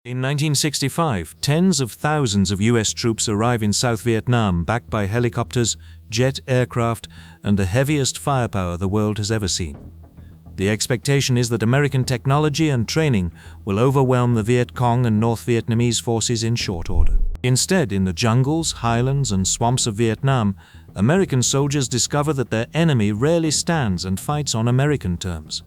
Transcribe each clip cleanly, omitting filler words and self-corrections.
In 1965, tens of thousands of US troops arrive in South Vietnam backed by helicopters, jet aircraft, and the heaviest firepower the world has ever seen. The expectation is that American technology and training will overwhelm the Viet Cong and North Vietnamese forces in short order. Instead, in the jungles, highlands, and swamps of Vietnam, American soldiers discover that their enemy rarely stands and fights on American terms.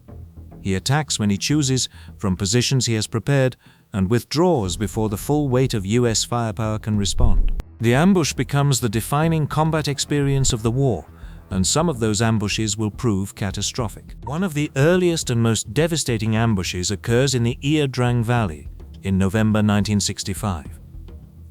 He attacks when he chooses, from positions he has prepared, and withdraws before the full weight of US firepower can respond. The ambush becomes the defining combat experience of the war, and some of those ambushes will prove catastrophic. One of the earliest and most devastating ambushes occurs in the Ia Drang Valley in November 1965.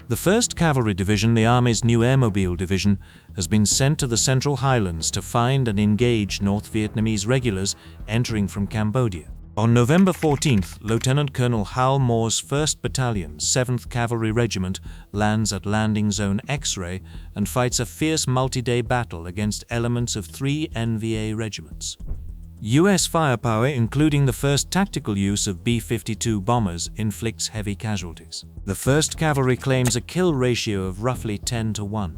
The 1st Cavalry Division, the Army's new Airmobile Division, has been sent to the Central Highlands to find and engage North Vietnamese regulars entering from Cambodia. On November 14th, Lieutenant Colonel Hal Moore's 1st Battalion, 7th Cavalry Regiment, lands at Landing Zone X-Ray and fights a fierce multi-day battle against elements of 3 NVA regiments. US firepower, including the first tactical use of B-52 bombers, inflicts heavy casualties. The 1st Cavalry claims a kill ratio of roughly 10-1,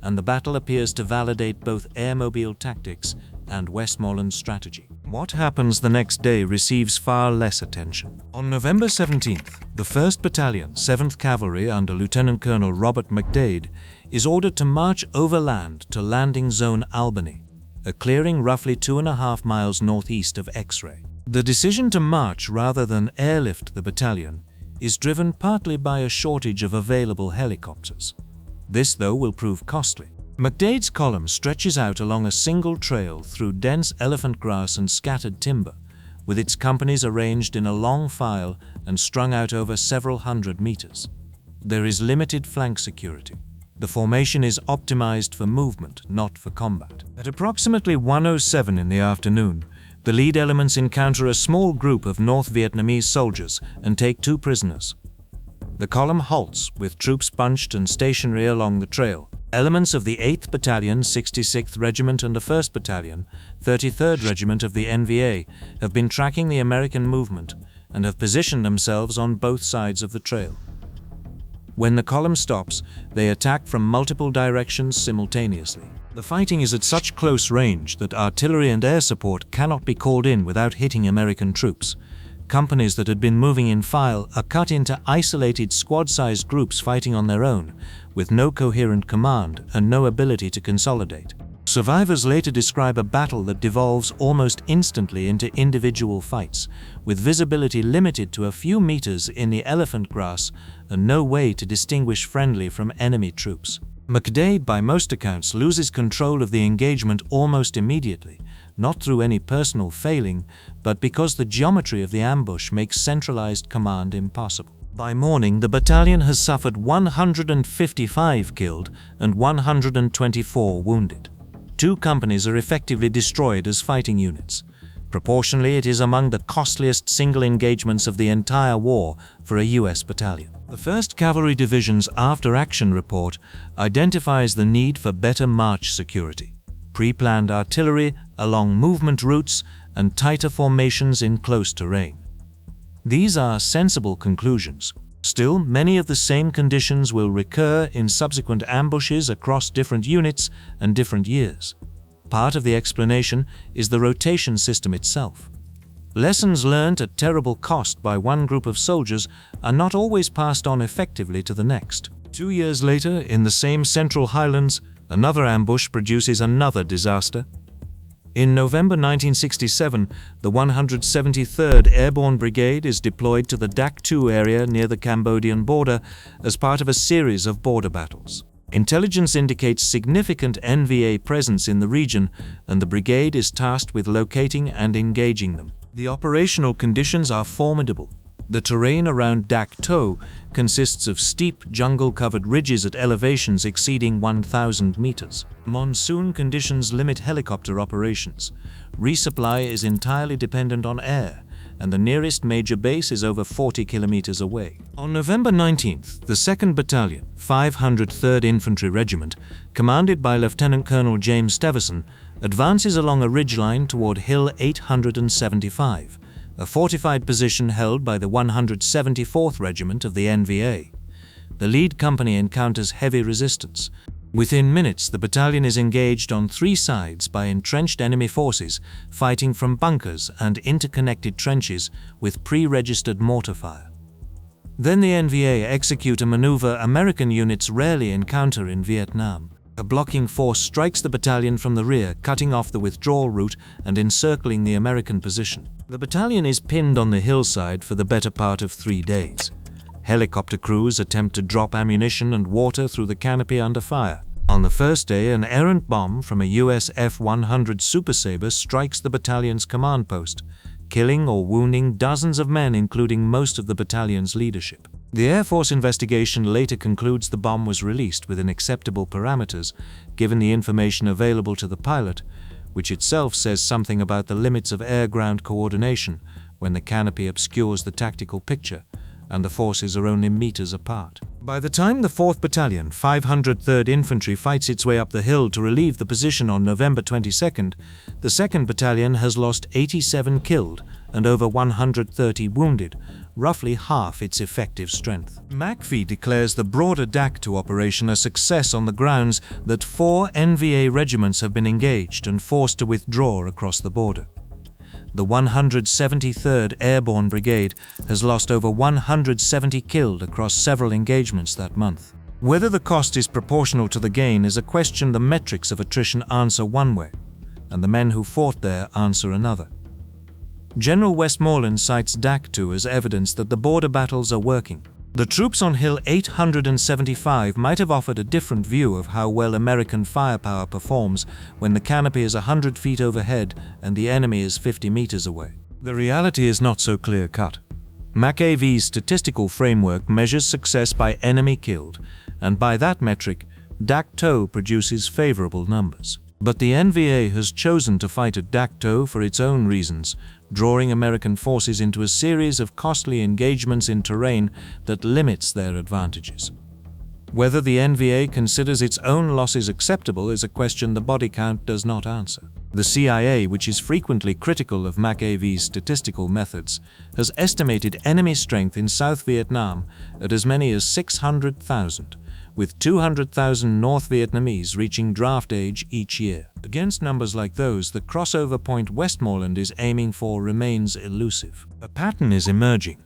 and the battle appears to validate both airmobile tactics and Westmoreland's strategy. What happens the next day receives far less attention. On November 17th, the 1st Battalion, 7th Cavalry under Lieutenant Colonel Robert McDade, is ordered to march overland to Landing Zone Albany, a clearing roughly 2.5 miles northeast of X-Ray. The decision to march rather than airlift the battalion is driven partly by a shortage of available helicopters. This, though, will prove costly. McDade's column stretches out along a single trail through dense elephant grass and scattered timber, with its companies arranged in a long file and strung out over several hundred meters. There is limited flank security. The formation is optimized for movement, not for combat. At approximately 1:07 in the afternoon, the lead elements encounter a small group of North Vietnamese soldiers and take 2 prisoners. The column halts, with troops bunched and stationary along the trail. Elements of the 8th Battalion, 66th Regiment and the 1st Battalion, 33rd Regiment of the NVA have been tracking the American movement and have positioned themselves on both sides of the trail. When the column stops, they attack from multiple directions simultaneously. The fighting is at such close range that artillery and air support cannot be called in without hitting American troops. Companies that had been moving in file are cut into isolated squad-sized groups fighting on their own, with no coherent command and no ability to consolidate. Survivors later describe a battle that devolves almost instantly into individual fights, with visibility limited to a few meters in the elephant grass and no way to distinguish friendly from enemy troops. McDade, by most accounts, loses control of the engagement almost immediately, not through any personal failing, but because the geometry of the ambush makes centralized command impossible. By morning, the battalion has suffered 155 killed and 124 wounded. 2 companies are effectively destroyed as fighting units. Proportionally, it is among the costliest single engagements of the entire war for a US battalion. The 1st Cavalry Division's after-action report identifies the need for better march security, pre-planned artillery along movement routes, and tighter formations in close terrain. These are sensible conclusions. Still, many of the same conditions will recur in subsequent ambushes across different units and different years. Part of the explanation is the rotation system itself. Lessons learned at terrible cost by one group of soldiers are not always passed on effectively to the next. 2 years later, in the same Central Highlands, another ambush produces another disaster. In November 1967, the 173rd Airborne Brigade is deployed to the Dak To area near the Cambodian border as part of a series of border battles. Intelligence indicates significant NVA presence in the region, and the brigade is tasked with locating and engaging them. The operational conditions are formidable. The terrain around Dak To consists of steep, jungle-covered ridges at elevations exceeding 1,000 meters. Monsoon conditions limit helicopter operations. Resupply is entirely dependent on air, and the nearest major base is over 40 kilometers away. On November 19th, the 2nd Battalion, 503rd Infantry Regiment, commanded by Lieutenant Colonel James Stevenson, advances along a ridgeline toward Hill 875, a fortified position held by the 174th Regiment of the NVA. The lead company encounters heavy resistance. Within minutes, the battalion is engaged on three sides by entrenched enemy forces, fighting from bunkers and interconnected trenches with pre-registered mortar fire. Then the NVA execute a maneuver American units rarely encounter in Vietnam. A blocking force strikes the battalion from the rear, cutting off the withdrawal route and encircling the American position. The battalion is pinned on the hillside for the better part of 3 days. Helicopter crews attempt to drop ammunition and water through the canopy under fire. On the first day, an errant bomb from a US F-100 Super Sabre strikes the battalion's command post, killing or wounding dozens of men, including most of the battalion's leadership. The Air Force investigation later concludes the bomb was released within acceptable parameters, given the information available to the pilot, which itself says something about the limits of air-ground coordination when the canopy obscures the tactical picture and the forces are only meters apart. By the time the 4th Battalion, 503rd Infantry, fights its way up the hill to relieve the position on November 22nd, the 2nd Battalion has lost 87 killed and over 130 wounded, roughly half its effective strength. McPhee declares the broader Dak To operation a success on the grounds that 4 NVA regiments have been engaged and forced to withdraw across the border. The 173rd Airborne Brigade has lost over 170 killed across several engagements that month. Whether the cost is proportional to the gain is a question the metrics of attrition answer one way, and the men who fought there answer another. General Westmoreland cites Dak To as evidence that the border battles are working. The troops on Hill 875 might have offered a different view of how well American firepower performs when the canopy is 100 feet overhead and the enemy is 50 meters away. The reality is not so clear-cut. McAvee's statistical framework measures success by enemy killed, and by that metric, Dak To produces favorable numbers. But the NVA has chosen to fight at Dak To for its own reasons, drawing American forces into a series of costly engagements in terrain that limits their advantages. Whether the NVA considers its own losses acceptable is a question the body count does not answer. The CIA, which is frequently critical of McAvee's statistical methods, has estimated enemy strength in South Vietnam at as many as 600,000, with 200,000 North Vietnamese reaching draft age each year. Against numbers like those, the crossover point Westmoreland is aiming for remains elusive. A pattern is emerging.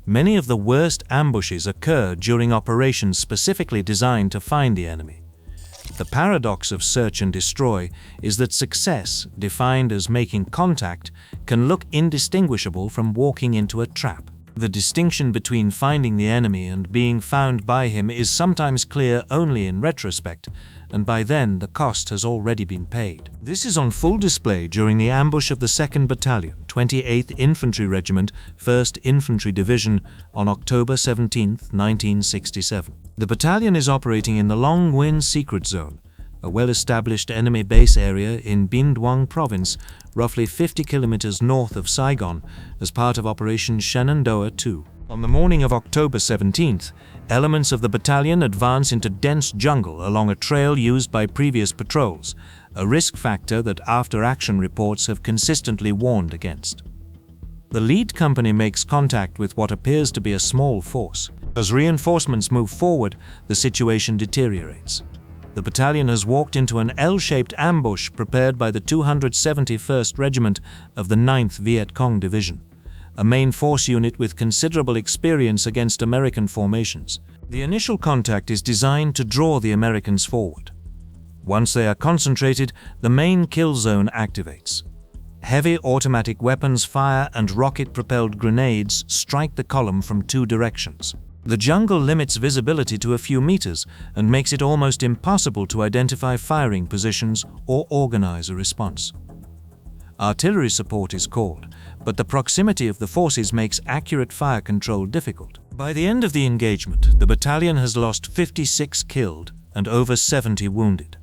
Many of the worst ambushes occur during operations specifically designed to find the enemy. The paradox of search and destroy is that success, defined as making contact, can look indistinguishable from walking into a trap. The distinction between finding the enemy and being found by him is sometimes clear only in retrospect, and by then the cost has already been paid. This is on full display during the ambush of the 2nd Battalion, 28th Infantry Regiment, 1st Infantry Division on October 17, 1967. The battalion is operating in the Long Nguyen Secret Zone, a well-established enemy base area in Binh Duong Province, roughly 50 kilometers north of Saigon, as part of Operation Shenandoah II. On the morning of October 17th, elements of the battalion advance into dense jungle along a trail used by previous patrols, a risk factor that after-action reports have consistently warned against. The lead company makes contact with what appears to be a small force. As reinforcements move forward, the situation deteriorates. The battalion has walked into an L-shaped ambush prepared by the 271st Regiment of the 9th Viet Cong Division, a main force unit with considerable experience against American formations. The initial contact is designed to draw the Americans forward. Once they are concentrated, the main kill zone activates. Heavy automatic weapons fire and rocket-propelled grenades strike the column from 2 directions. The jungle limits visibility to a few meters and makes it almost impossible to identify firing positions or organize a response. Artillery support is called, but the proximity of the forces makes accurate fire control difficult. By the end of the engagement, the battalion has lost 56 killed and over 70 wounded.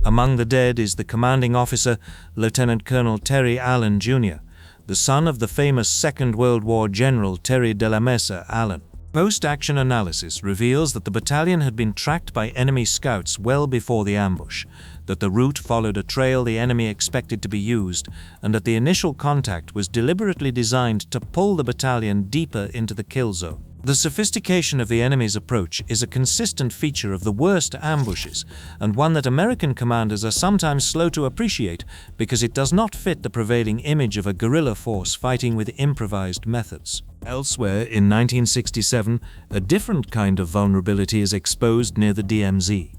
Among the dead is the commanding officer, Lieutenant Colonel Terry Allen, Jr., the son of the famous Second World War General Terry de la Mesa Allen. Post-action analysis reveals that the battalion had been tracked by enemy scouts well before the ambush, that the route followed a trail the enemy expected to be used, and that the initial contact was deliberately designed to pull the battalion deeper into the kill zone. The sophistication of the enemy's approach is a consistent feature of the worst ambushes, and one that American commanders are sometimes slow to appreciate because it does not fit the prevailing image of a guerrilla force fighting with improvised methods. Elsewhere, in 1967, a different kind of vulnerability is exposed near the DMZ.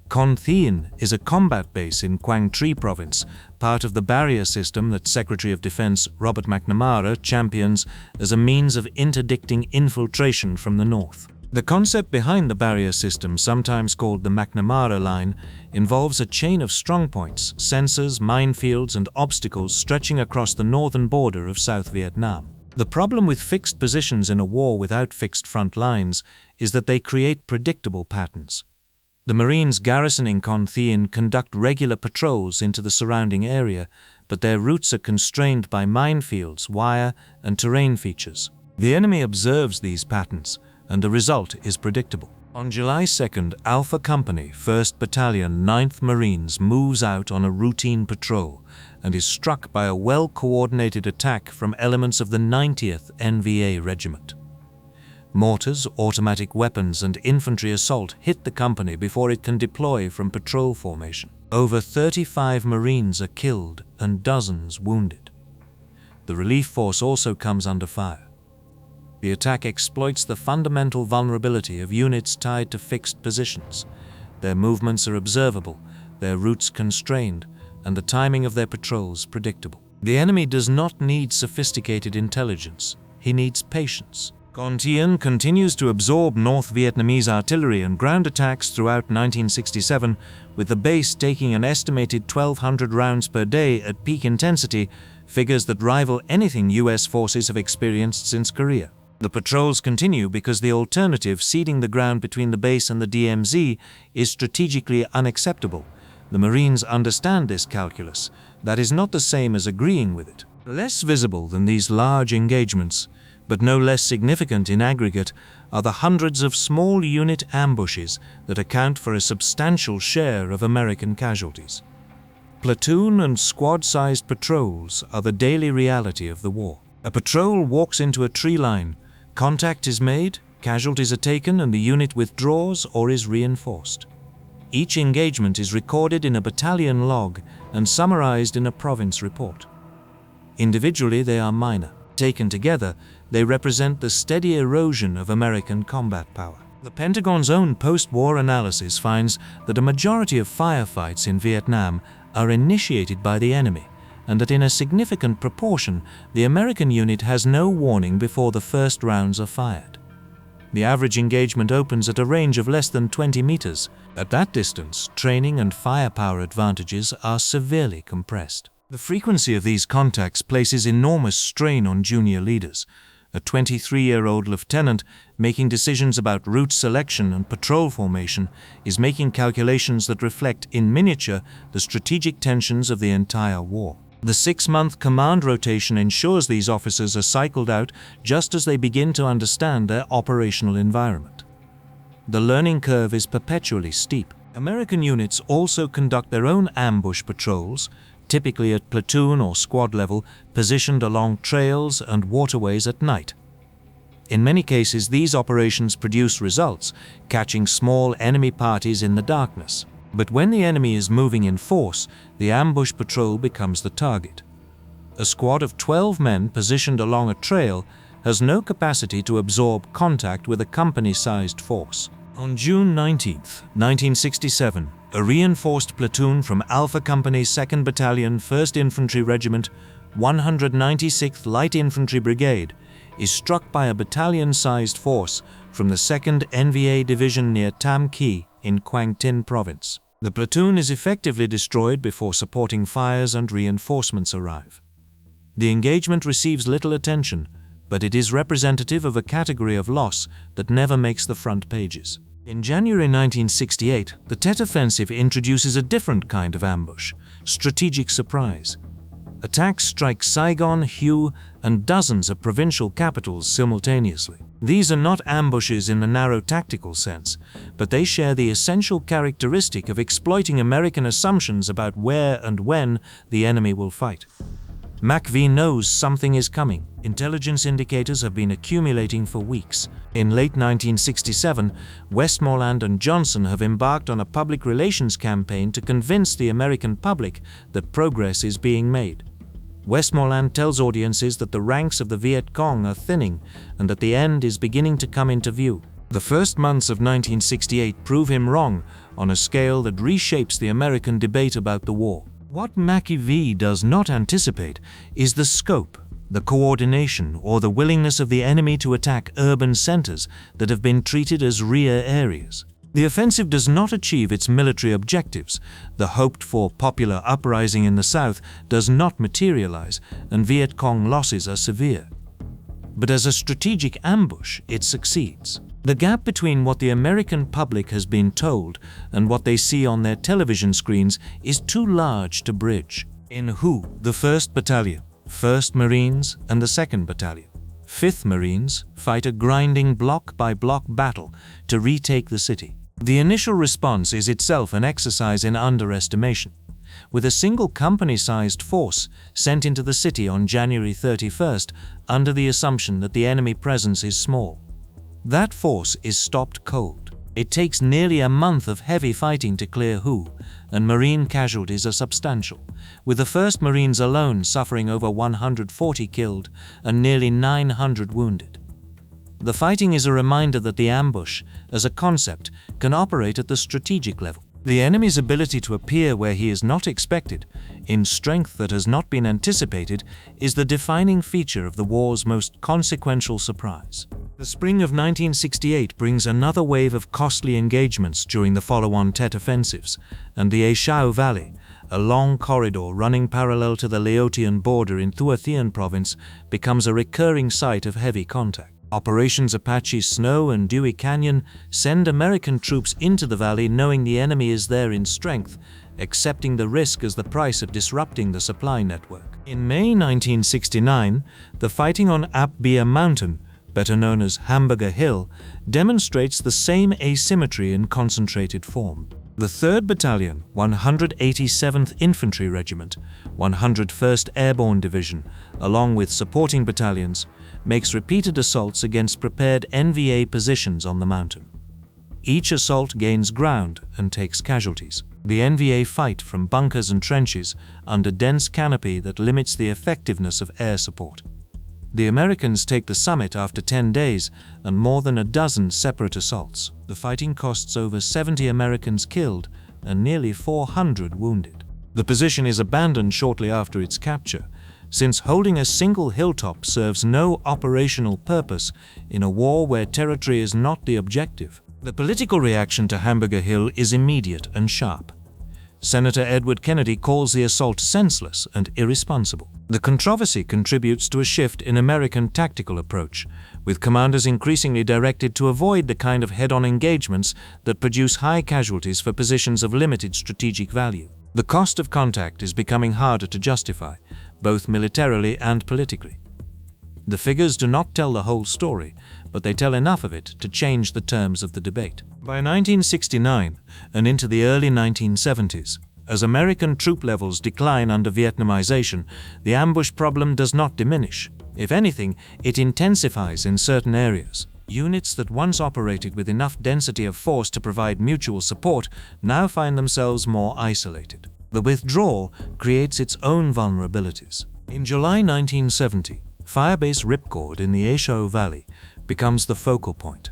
Con Thien is a combat base in Quang Tri province, part of the barrier system that Secretary of Defense Robert McNamara champions as a means of interdicting infiltration from the north. The concept behind the barrier system, sometimes called the McNamara line, involves a chain of strongpoints, sensors, minefields, and obstacles stretching across the northern border of South Vietnam. The problem with fixed positions in a war without fixed front lines is that they create predictable patterns. The Marines garrisoning Con Thien conduct regular patrols into the surrounding area, but their routes are constrained by minefields, wire, and terrain features. The enemy observes these patterns, and the result is predictable. On July 2nd, Alpha Company, 1st Battalion, 9th Marines moves out on a routine patrol and is struck by a well-coordinated attack from elements of the 90th NVA Regiment. Mortars, automatic weapons, and infantry assault hit the company before it can deploy from patrol formation. Over 35 Marines are killed and dozens wounded. The relief force also comes under fire. The attack exploits the fundamental vulnerability of units tied to fixed positions. Their movements are observable, their routes constrained, and the timing of their patrols predictable. The enemy does not need sophisticated intelligence. He needs patience. Con Thien continues to absorb North Vietnamese artillery and ground attacks throughout 1967, with the base taking an estimated 1,200 rounds per day at peak intensity, figures that rival anything U.S. forces have experienced since Korea. The patrols continue because the alternative, ceding the ground between the base and the DMZ, is strategically unacceptable. The Marines understand this calculus. That is not the same as agreeing with it. Less visible than these large engagements, but no less significant in aggregate, are the hundreds of small unit ambushes that account for a substantial share of American casualties. Platoon and squad-sized patrols are the daily reality of the war. A patrol walks into a tree line, contact is made, casualties are taken, and the unit withdraws or is reinforced. Each engagement is recorded in a battalion log and summarized in a province report. Individually, they are minor. Taken together, they represent the steady erosion of American combat power. The Pentagon's own post-war analysis finds that a majority of firefights in Vietnam are initiated by the enemy, and that in a significant proportion, the American unit has no warning before the first rounds are fired. The average engagement opens at a range of less than 20 meters. At that distance, training and firepower advantages are severely compressed. The frequency of these contacts places enormous strain on junior leaders. A 23-year-old lieutenant making decisions about route selection and patrol formation is making calculations that reflect in miniature the strategic tensions of the entire war. The 6-month command rotation ensures these officers are cycled out just as they begin to understand their operational environment. The learning curve is perpetually steep. American units also conduct their own ambush patrols, typically at platoon or squad level, positioned along trails and waterways at night. In many cases, these operations produce results, catching small enemy parties in the darkness. But when the enemy is moving in force, the ambush patrol becomes the target. A squad of 12 men positioned along a trail has no capacity to absorb contact with a company-sized force. On June 19, 1967, a reinforced platoon from Alpha Company's 2nd Battalion, 1st Infantry Regiment, 196th Light Infantry Brigade, is struck by a battalion-sized force from the 2nd NVA Division near Tam Kỳ in Quang Tin Province. The platoon is effectively destroyed before supporting fires and reinforcements arrive. The engagement receives little attention, but it is representative of a category of loss that never makes the front pages. In January 1968, the Tet Offensive introduces a different kind of ambush, strategic surprise. Attacks strike Saigon, Hue, and dozens of provincial capitals simultaneously. These are not ambushes in the narrow tactical sense, but they share the essential characteristic of exploiting American assumptions about where and when the enemy will fight. MACV knows something is coming. Intelligence indicators have been accumulating for weeks. In late 1967, Westmoreland and Johnson have embarked on a public relations campaign to convince the American public that progress is being made. Westmoreland tells audiences that the ranks of the Viet Cong are thinning and that the end is beginning to come into view. The first months of 1968 prove him wrong on a scale that reshapes the American debate about the war. What MACV does not anticipate is the scope, the coordination, or the willingness of the enemy to attack urban centers that have been treated as rear areas. The offensive does not achieve its military objectives. The hoped-for popular uprising in the south does not materialize, and Viet Cong losses are severe. But as a strategic ambush, it succeeds. The gap between what the American public has been told and what they see on their television screens is too large to bridge. In Who, the 1st Battalion, 1st Marines, and the 2nd Battalion, 5th Marines fight a grinding block-by-block battle to retake the city. The initial response is itself an exercise in underestimation. With a single company-sized force sent into the city on January 31st under the assumption that the enemy presence is small. That force is stopped cold. It takes nearly a month of heavy fighting to clear Who, and Marine casualties are substantial, with the 1st Marines alone suffering over 140 killed and nearly 900 wounded. The fighting is a reminder that the ambush, as a concept, can operate at the strategic level. The enemy's ability to appear where he is not expected, in strength that has not been anticipated, is the defining feature of the war's most consequential surprise. The spring of 1968 brings another wave of costly engagements during the follow-on Tet offensives, and the Ia Drang Valley, a long corridor running parallel to the Laotian border in Con Thien province, becomes a recurring site of heavy contact. Operations Apache Snow and Dewey Canyon send American troops into the valley knowing the enemy is there in strength, accepting the risk as the price of disrupting the supply network. In May 1969, the fighting on Ap Bia Mountain, better known as Hamburger Hill, demonstrates the same asymmetry in concentrated form. The 3rd Battalion, 187th Infantry Regiment, 101st Airborne Division, along with supporting battalions, makes repeated assaults against prepared NVA positions on the mountain. Each assault gains ground and takes casualties. The NVA fight from bunkers and trenches under dense canopy that limits the effectiveness of air support. The Americans take the summit after 10 days and more than a dozen separate assaults. The fighting costs over 70 Americans killed and nearly 400 wounded. The position is abandoned shortly after its capture, since holding a single hilltop serves no operational purpose in a war where territory is not the objective. The political reaction to Hamburger Hill is immediate and sharp. Senator Edward Kennedy calls the assault senseless and irresponsible. The controversy contributes to a shift in American tactical approach, with commanders increasingly directed to avoid the kind of head-on engagements that produce high casualties for positions of limited strategic value. The cost of contact is becoming harder to justify, both militarily and politically. The figures do not tell the whole story, but they tell enough of it to change the terms of the debate. By 1969 and into the early 1970s, as American troop levels decline under Vietnamization, the ambush problem does not diminish. If anything, it intensifies in certain areas. Units that once operated with enough density of force to provide mutual support now find themselves more isolated. The withdrawal creates its own vulnerabilities. In July 1970, Firebase Ripcord in the Ia Drang Valley becomes the focal point.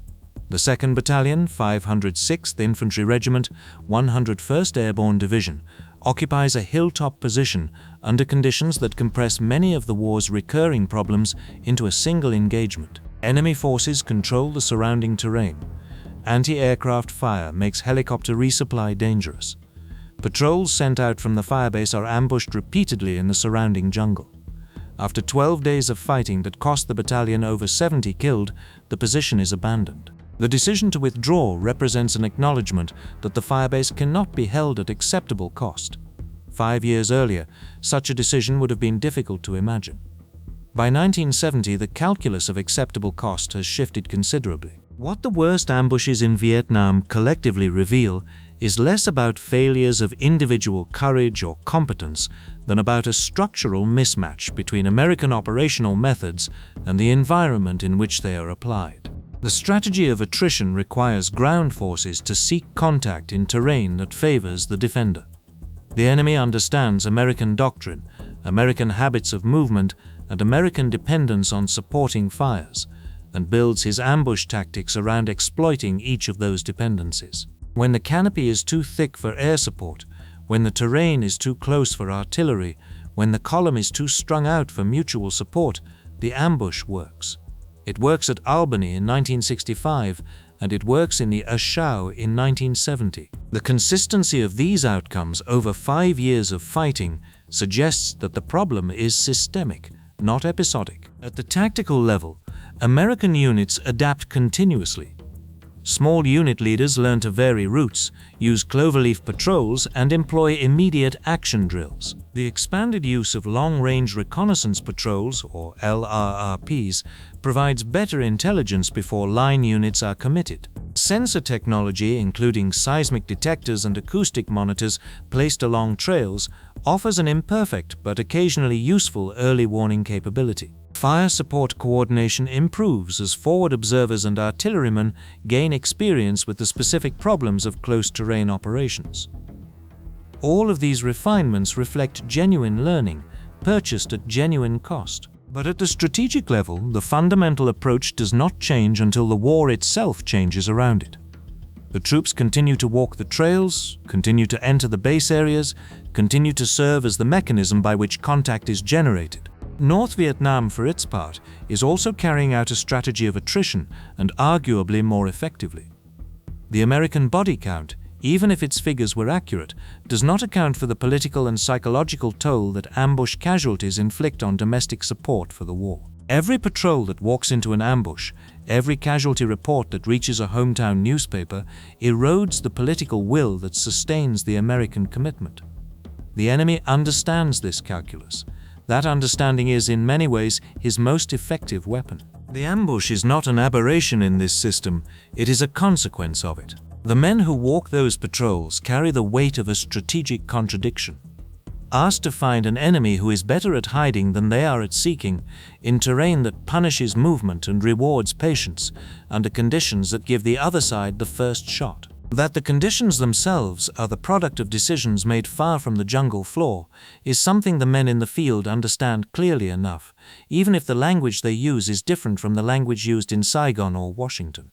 The 2nd Battalion, 506th Infantry Regiment, 101st Airborne Division, occupies a hilltop position under conditions that compress many of the war's recurring problems into a single engagement. Enemy forces control the surrounding terrain. Anti-aircraft fire makes helicopter resupply dangerous. Patrols sent out from the firebase are ambushed repeatedly in the surrounding jungle. After 12 days of fighting that cost the battalion over 70 killed, the position is abandoned. The decision to withdraw represents an acknowledgement that the firebase cannot be held at acceptable cost. 5 years earlier, such a decision would have been difficult to imagine. By 1970, the calculus of acceptable cost has shifted considerably. What the worst ambushes in Vietnam collectively reveal is less about failures of individual courage or competence than about a structural mismatch between American operational methods and the environment in which they are applied. The strategy of attrition requires ground forces to seek contact in terrain that favors the defender. The enemy understands American doctrine, American habits of movement, and American dependence on supporting fires, and builds his ambush tactics around exploiting each of those dependencies. When the canopy is too thick for air support, when the terrain is too close for artillery, when the column is too strung out for mutual support, the ambush works. It works at Albany in 1965, and it works in the Ashau in 1970. The consistency of these outcomes over 5 years of fighting suggests that the problem is systemic, not episodic. At the tactical level, American units adapt continuously. Small unit leaders learn to vary routes, use cloverleaf patrols, and employ immediate action drills. The expanded use of long-range reconnaissance patrols, or LRRPs, provides better intelligence before line units are committed. Sensor technology, including seismic detectors and acoustic monitors placed along trails, offers an imperfect but occasionally useful early warning capability. Fire support coordination improves as forward observers and artillerymen gain experience with the specific problems of close terrain operations. All of these refinements reflect genuine learning, purchased at genuine cost. But at the strategic level, the fundamental approach does not change until the war itself changes around it. The troops continue to walk the trails, continue to enter the base areas, continue to serve as the mechanism by which contact is generated. North Vietnam, for its part, is also carrying out a strategy of attrition, and arguably more effectively. The American body count, even if its figures were accurate, does not account for the political and psychological toll that ambush casualties inflict on domestic support for the war. Every patrol that walks into an ambush, every casualty report that reaches a hometown newspaper, erodes the political will that sustains the American commitment. The enemy understands this calculus. That understanding is, in many ways, his most effective weapon. The ambush is not an aberration in this system, it is a consequence of it. The men who walk those patrols carry the weight of a strategic contradiction. Asked to find an enemy who is better at hiding than they are at seeking, in terrain that punishes movement and rewards patience, under conditions that give the other side the first shot. That the conditions themselves are the product of decisions made far from the jungle floor is something the men in the field understand clearly enough, even if the language they use is different from the language used in Saigon or Washington.